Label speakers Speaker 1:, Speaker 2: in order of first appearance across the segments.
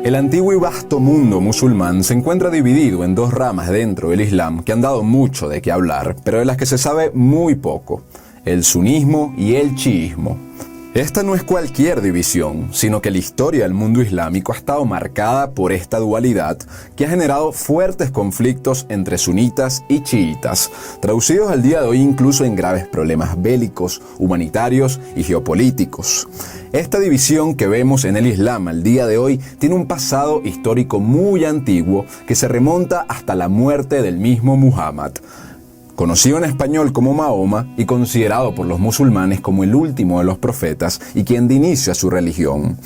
Speaker 1: El antiguo y vasto mundo musulmán se encuentra dividido en dos ramas dentro del Islam que han dado mucho de qué hablar, pero de las que se sabe muy poco: el sunismo y el chiismo. Esta no es cualquier división, sino que la historia del mundo islámico ha estado marcada por esta dualidad que ha generado fuertes conflictos entre sunitas y chiitas, traducidos al día de hoy incluso en graves problemas bélicos, humanitarios y geopolíticos. Esta división que vemos en el Islam al día de hoy tiene un pasado histórico muy antiguo que se remonta hasta la muerte del mismo Muhammad, conocido en español como Mahoma y considerado por los musulmanes como el último de los profetas y quien dio inicio a su religión.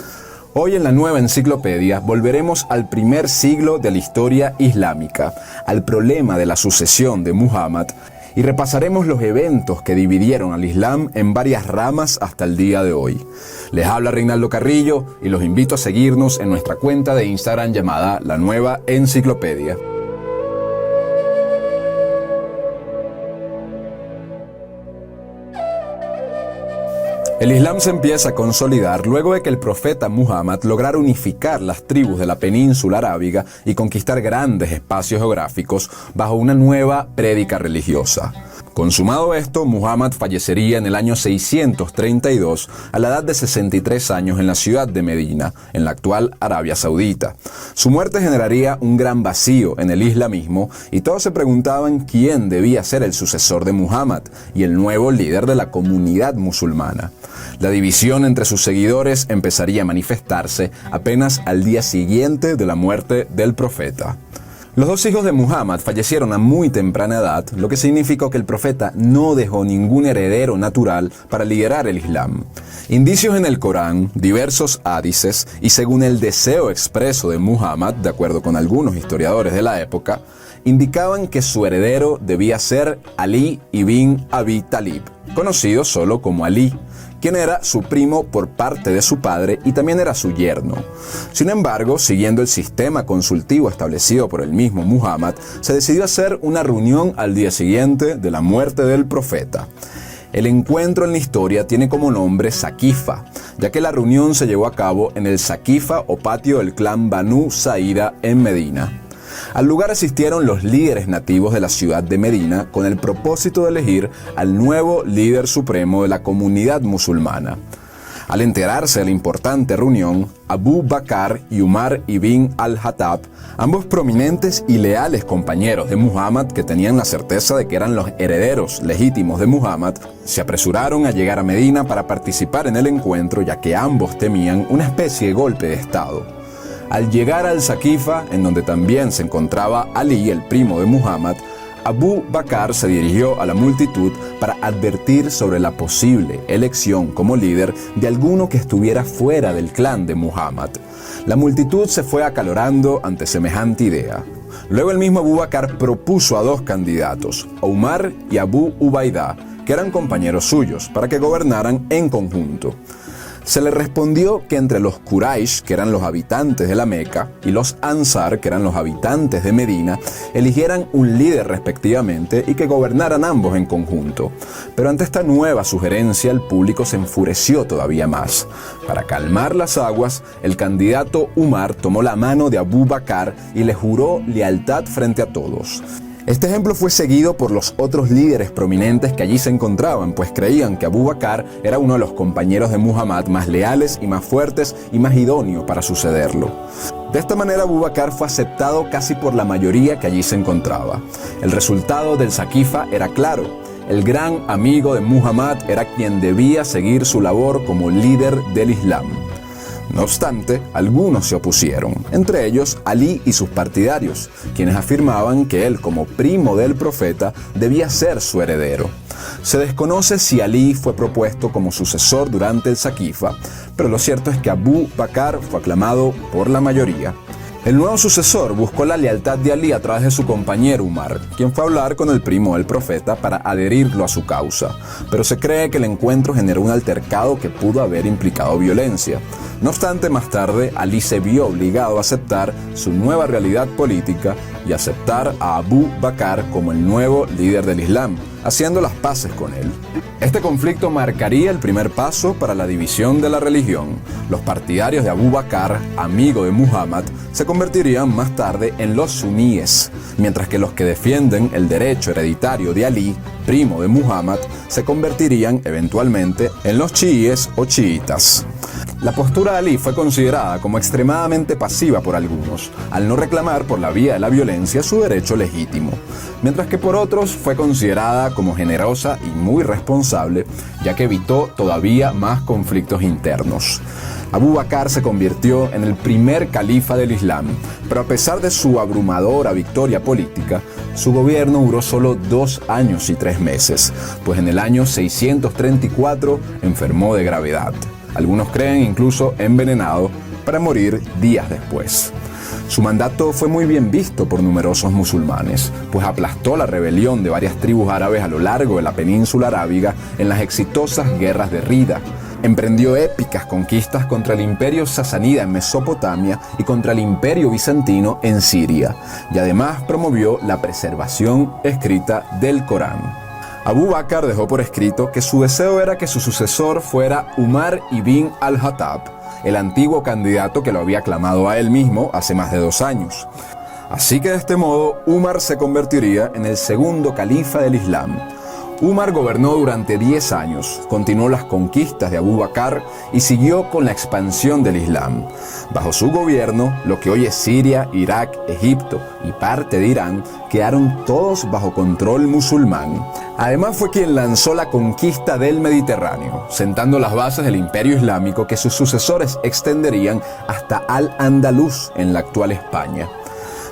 Speaker 1: Hoy en la nueva enciclopedia volveremos al primer siglo de la historia islámica, al problema de la sucesión de Muhammad, y repasaremos los eventos que dividieron al Islam en varias ramas hasta el día de hoy. Les habla Reinaldo Carrillo y los invito a seguirnos en nuestra cuenta de Instagram llamada La Nueva Enciclopedia. El Islam se empieza a consolidar luego de que el profeta Muhammad lograra unificar las tribus de la península arábiga y conquistar grandes espacios geográficos bajo una nueva prédica religiosa. Consumado esto, Muhammad fallecería en el año 632 a la edad de 63 años en la ciudad de Medina, en la actual Arabia Saudita. Su muerte generaría un gran vacío en el islamismo y todos se preguntaban quién debía ser el sucesor de Muhammad y el nuevo líder de la comunidad musulmana. La división entre sus seguidores empezaría a manifestarse apenas al día siguiente de la muerte del profeta. Los dos hijos de Muhammad fallecieron a muy temprana edad, lo que significó que el profeta no dejó ningún heredero natural para liderar el Islam. Indicios en el Corán, diversos hadices y según el deseo expreso de Muhammad, de acuerdo con algunos historiadores de la época, indicaban que su heredero debía ser Ali ibn Abi Talib, conocido solo como Ali, quien era su primo por parte de su padre y también era su yerno. Sin embargo, siguiendo el sistema consultivo establecido por el mismo Muhammad, se decidió hacer una reunión al día siguiente de la muerte del profeta. El encuentro en la historia tiene como nombre Saqifa, ya que la reunión se llevó a cabo en el Saqifa o patio del clan Banu Saida en Medina. Al lugar asistieron los líderes nativos de la ciudad de Medina con el propósito de elegir al nuevo líder supremo de la comunidad musulmana. Al enterarse de la importante reunión, Abu Bakr y Umar ibn al-Hattab, ambos prominentes y leales compañeros de Muhammad que tenían la certeza de que eran los herederos legítimos de Muhammad, se apresuraron a llegar a Medina para participar en el encuentro, ya que ambos temían una especie de golpe de estado. Al llegar al Saqifa, en donde también se encontraba Ali, el primo de Muhammad, Abu Bakr se dirigió a la multitud para advertir sobre la posible elección como líder de alguno que estuviera fuera del clan de Muhammad. La multitud se fue acalorando ante semejante idea. Luego el mismo Abu Bakr propuso a dos candidatos, Umar y Abu Ubaidah, que eran compañeros suyos, para que gobernaran en conjunto. Se le respondió que entre los Quraysh, que eran los habitantes de la Meca, y los Ansar, que eran los habitantes de Medina, eligieran un líder respectivamente y que gobernaran ambos en conjunto. Pero ante esta nueva sugerencia, el público se enfureció todavía más. Para calmar las aguas, el candidato Umar tomó la mano de Abu Bakr y le juró lealtad frente a todos. Este ejemplo fue seguido por los otros líderes prominentes que allí se encontraban, pues creían que Abu Bakr era uno de los compañeros de Muhammad más leales y más fuertes y más idóneo para sucederlo. De esta manera Abu Bakr fue aceptado casi por la mayoría que allí se encontraba. El resultado del Saqifa era claro: el gran amigo de Muhammad era quien debía seguir su labor como líder del Islam. No obstante, algunos se opusieron, entre ellos Ali y sus partidarios, quienes afirmaban que él, como primo del profeta, debía ser su heredero. Se desconoce si Ali fue propuesto como sucesor durante el Saqifa, pero lo cierto es que Abu Bakr fue aclamado por la mayoría. El nuevo sucesor buscó la lealtad de Ali a través de su compañero Umar, quien fue a hablar con el primo del profeta para adherirlo a su causa, pero se cree que el encuentro generó un altercado que pudo haber implicado violencia. No obstante, más tarde, Ali se vio obligado a aceptar su nueva realidad política y aceptar a Abu Bakr como el nuevo líder del Islam, haciendo las paces con él. Este conflicto marcaría el primer paso para la división de la religión. Los partidarios de Abu Bakr, amigo de Muhammad, se convertirían más tarde en los suníes, mientras que los que defienden el derecho hereditario de Ali, primo de Muhammad, se convertirían eventualmente en los chiíes o chiitas. La postura de Ali fue considerada como extremadamente pasiva por algunos, al no reclamar por la vía de la violencia su derecho legítimo, mientras que por otros fue considerada como generosa y muy responsable, ya que evitó todavía más conflictos internos. Abu Bakr se convirtió en el primer califa del Islam, pero a pesar de su abrumadora victoria política, su gobierno duró solo 2 años y 3 meses, pues en el año 634 enfermó de gravedad. Algunos creen incluso envenenado para morir días después. Su mandato fue muy bien visto por numerosos musulmanes, pues aplastó la rebelión de varias tribus árabes a lo largo de la península arábiga en las exitosas guerras de Rida. Emprendió épicas conquistas contra el imperio sasánida en Mesopotamia y contra el imperio bizantino en Siria, y además promovió la preservación escrita del Corán. Abu Bakr dejó por escrito que su deseo era que su sucesor fuera Umar ibn al-Khattab, el antiguo candidato que lo había aclamado a él mismo hace más de 2 años. Así que de este modo, Umar se convertiría en el segundo califa del Islam. Umar gobernó durante 10 años, continuó las conquistas de Abu Bakr y siguió con la expansión del Islam. Bajo su gobierno, lo que hoy es Siria, Irak, Egipto y parte de Irán quedaron todos bajo control musulmán. Además fue quien lanzó la conquista del Mediterráneo, sentando las bases del imperio islámico que sus sucesores extenderían hasta Al-Ándalus en la actual España.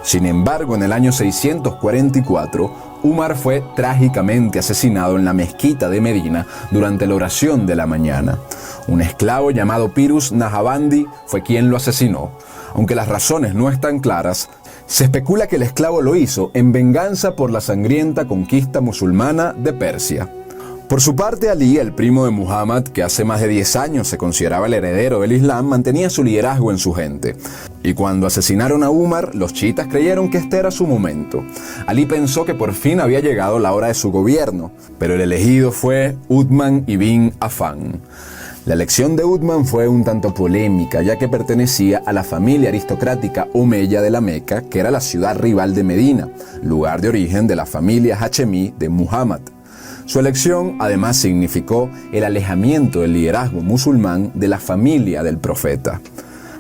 Speaker 1: Sin embargo, en el año 644, Umar fue trágicamente asesinado en la mezquita de Medina durante la oración de la mañana. Un esclavo llamado Pirus Nahabandi fue quien lo asesinó. Aunque las razones no están claras, se especula que el esclavo lo hizo en venganza por la sangrienta conquista musulmana de Persia. Por su parte, Ali, el primo de Muhammad, que hace más de 10 años se consideraba el heredero del Islam, mantenía su liderazgo en su gente. Y cuando asesinaron a Umar, los chiitas creyeron que este era su momento. Ali pensó que por fin había llegado la hora de su gobierno, pero el elegido fue Uthman ibn Affan. La elección de Uthman fue un tanto polémica, ya que pertenecía a la familia aristocrática omeya de la Meca, que era la ciudad rival de Medina, lugar de origen de la familia hachemí de Muhammad. Su elección además significó el alejamiento del liderazgo musulmán de la familia del profeta.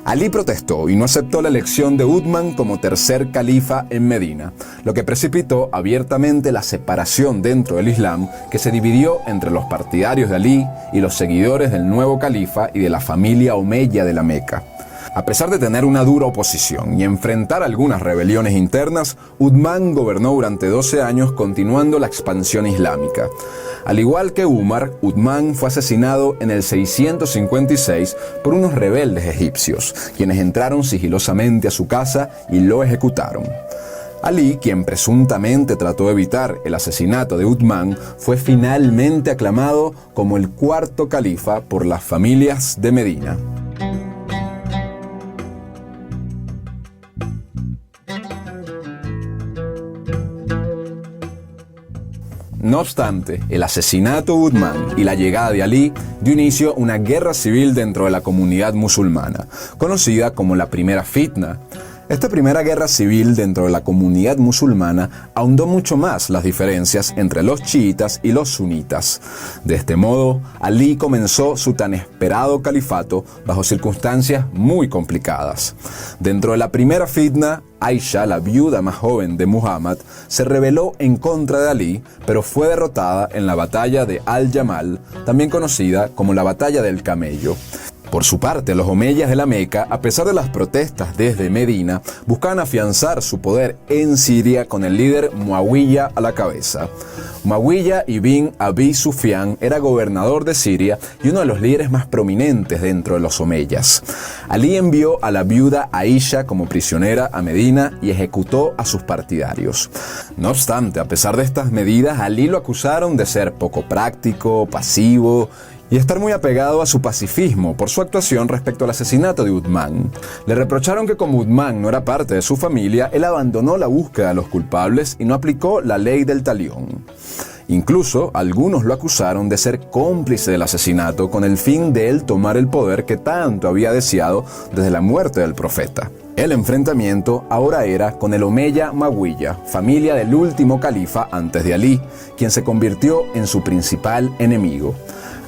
Speaker 1: Ali protestó y no aceptó la elección de Uthman como tercer califa en Medina, lo que precipitó abiertamente la separación dentro del Islam, que se dividió entre los partidarios de Ali y los seguidores del nuevo califa y de la familia omeya de la Meca. A pesar de tener una dura oposición y enfrentar algunas rebeliones internas, Uthman gobernó durante 12 años continuando la expansión islámica. Al igual que Umar, Uthman fue asesinado en el 656 por unos rebeldes egipcios, quienes entraron sigilosamente a su casa y lo ejecutaron. Ali, quien presuntamente trató de evitar el asesinato de Uthman, fue finalmente aclamado como el cuarto califa por las familias de Medina. No obstante, el asesinato de Uthman y la llegada de Ali dio inicio a una guerra civil dentro de la comunidad musulmana, conocida como la Primera Fitna. Esta primera guerra civil dentro de la comunidad musulmana ahondó mucho más las diferencias entre los chiitas y los sunitas. De este modo, Ali comenzó su tan esperado califato bajo circunstancias muy complicadas. Dentro de la primera fitna, Aisha, la viuda más joven de Muhammad, se rebeló en contra de Ali, pero fue derrotada en la batalla de Al-Jamal, también conocida como la batalla del camello. Por su parte, los omeyas de la Meca, a pesar de las protestas desde Medina, buscaban afianzar su poder en Siria con el líder Muawiyah a la cabeza. Muawiyah ibn Abi Sufyan era gobernador de Siria y uno de los líderes más prominentes dentro de los omeyas. Ali envió a la viuda Aisha como prisionera a Medina y ejecutó a sus partidarios. No obstante, a pesar de estas medidas, Ali lo acusaron de ser poco práctico, pasivo y estar muy apegado a su pacifismo por su actuación respecto al asesinato de Uthman. Le reprocharon que como Uthman no era parte de su familia, él abandonó la búsqueda de los culpables y no aplicó la ley del talión. Incluso algunos lo acusaron de ser cómplice del asesinato con el fin de él tomar el poder que tanto había deseado desde la muerte del profeta. El enfrentamiento ahora era con el Omeya Muawiyya, familia del último califa antes de Alí, quien se convirtió en su principal enemigo.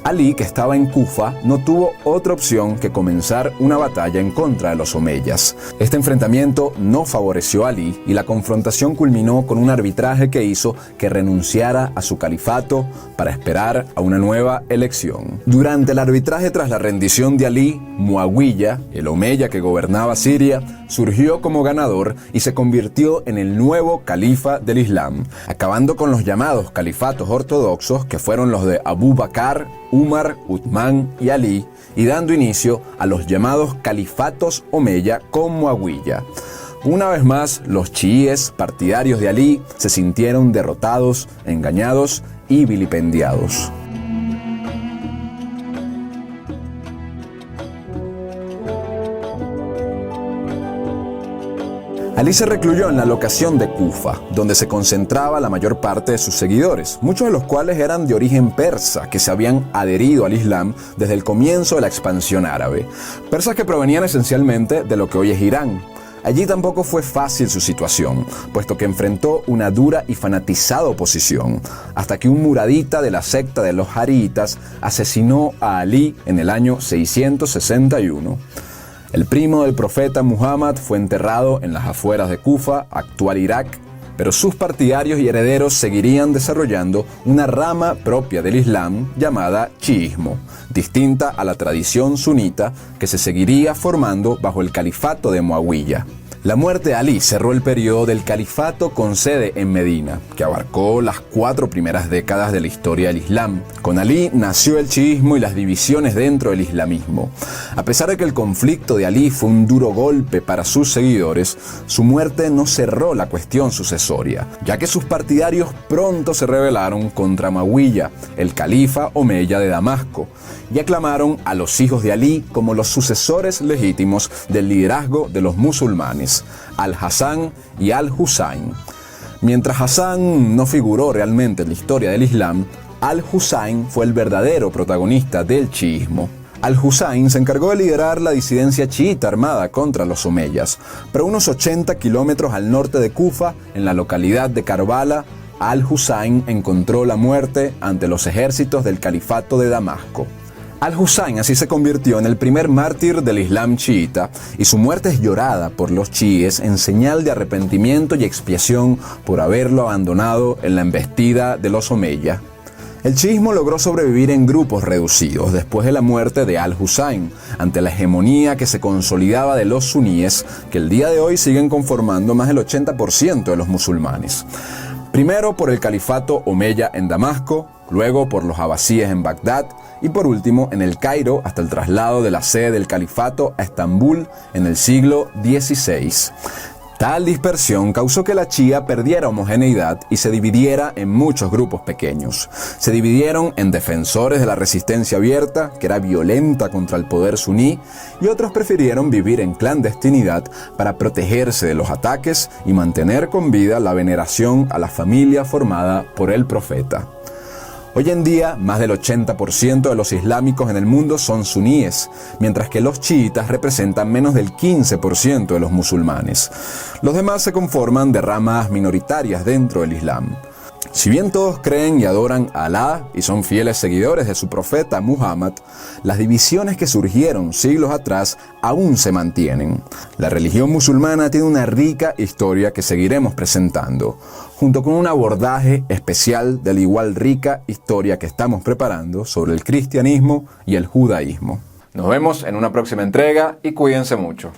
Speaker 1: Alí, que estaba en Kufa, no tuvo otra opción que comenzar una batalla en contra de los omeyas. Este enfrentamiento no favoreció a Alí y la confrontación culminó con un arbitraje que hizo que renunciara a su califato para esperar a una nueva elección. Durante el arbitraje tras la rendición de Alí, Muawiyya, el omeya que gobernaba Siria, surgió como ganador y se convirtió en el nuevo califa del Islam, acabando con los llamados califatos ortodoxos, que fueron los de Abu Bakr, Umar, Uthman y Alí, y dando inicio a los llamados califatos omeya con Muawiyya. Una vez más, los chiíes, partidarios de Alí, se sintieron derrotados, engañados y vilipendiados. Alí se recluyó en la locación de Kufa, donde se concentraba la mayor parte de sus seguidores, muchos de los cuales eran de origen persa, que se habían adherido al Islam desde el comienzo de la expansión árabe. Persas que provenían esencialmente de lo que hoy es Irán. Allí tampoco fue fácil su situación, puesto que enfrentó una dura y fanatizada oposición, hasta que un muradita de la secta de los jariitas asesinó a Alí en el año 661. El primo del profeta Muhammad fue enterrado en las afueras de Kufa, actual Irak, pero sus partidarios y herederos seguirían desarrollando una rama propia del Islam llamada chiismo, distinta a la tradición sunita que se seguiría formando bajo el califato de Muawiyya. La muerte de Alí cerró el periodo del califato con sede en Medina, que abarcó las 4 primeras décadas de la historia del Islam. Con Alí nació el chiismo y las divisiones dentro del islamismo. A pesar de que el conflicto de Alí fue un duro golpe para sus seguidores, su muerte no cerró la cuestión sucesoria, ya que sus partidarios pronto se rebelaron contra Muawiyya, el califa omeya de Damasco, y aclamaron a los hijos de Alí como los sucesores legítimos del liderazgo de los musulmanes, Al-Hasan y Al-Husayn. Mientras Hassan no figuró realmente en la historia del Islam, Al-Husayn fue el verdadero protagonista del chiismo. Al-Husayn se encargó de liderar la disidencia chiita armada contra los omeyas, pero unos 80 kilómetros al norte de Kufa, en la localidad de Karbala, Al-Husayn encontró la muerte ante los ejércitos del califato de Damasco. Al-Husayn así se convirtió en el primer mártir del Islam chiita, y su muerte es llorada por los chiíes en señal de arrepentimiento y expiación por haberlo abandonado en la embestida de los omeya. El chiismo logró sobrevivir en grupos reducidos después de la muerte de Al-Husayn, ante la hegemonía que se consolidaba de los suníes, que el día de hoy siguen conformando más del 80% de los musulmanes. Primero por el califato omeya en Damasco, luego por los abasíes en Bagdad y por último en el Cairo hasta el traslado de la sede del califato a Estambul en el siglo XVI. Tal dispersión causó que la Shia perdiera homogeneidad y se dividiera en muchos grupos pequeños. Se dividieron en defensores de la resistencia abierta, que era violenta contra el poder suní, y otros prefirieron vivir en clandestinidad para protegerse de los ataques y mantener con vida la veneración a la familia formada por el profeta. Hoy en día, más del 80% de los islámicos en el mundo son suníes, mientras que los chiitas representan menos del 15% de los musulmanes. Los demás se conforman de ramas minoritarias dentro del Islam. Si bien todos creen y adoran a Alá y son fieles seguidores de su profeta Muhammad, las divisiones que surgieron siglos atrás aún se mantienen. La religión musulmana tiene una rica historia que seguiremos presentando, junto con un abordaje especial de la igual rica historia que estamos preparando sobre el cristianismo y el judaísmo. Nos vemos en una próxima entrega y cuídense mucho.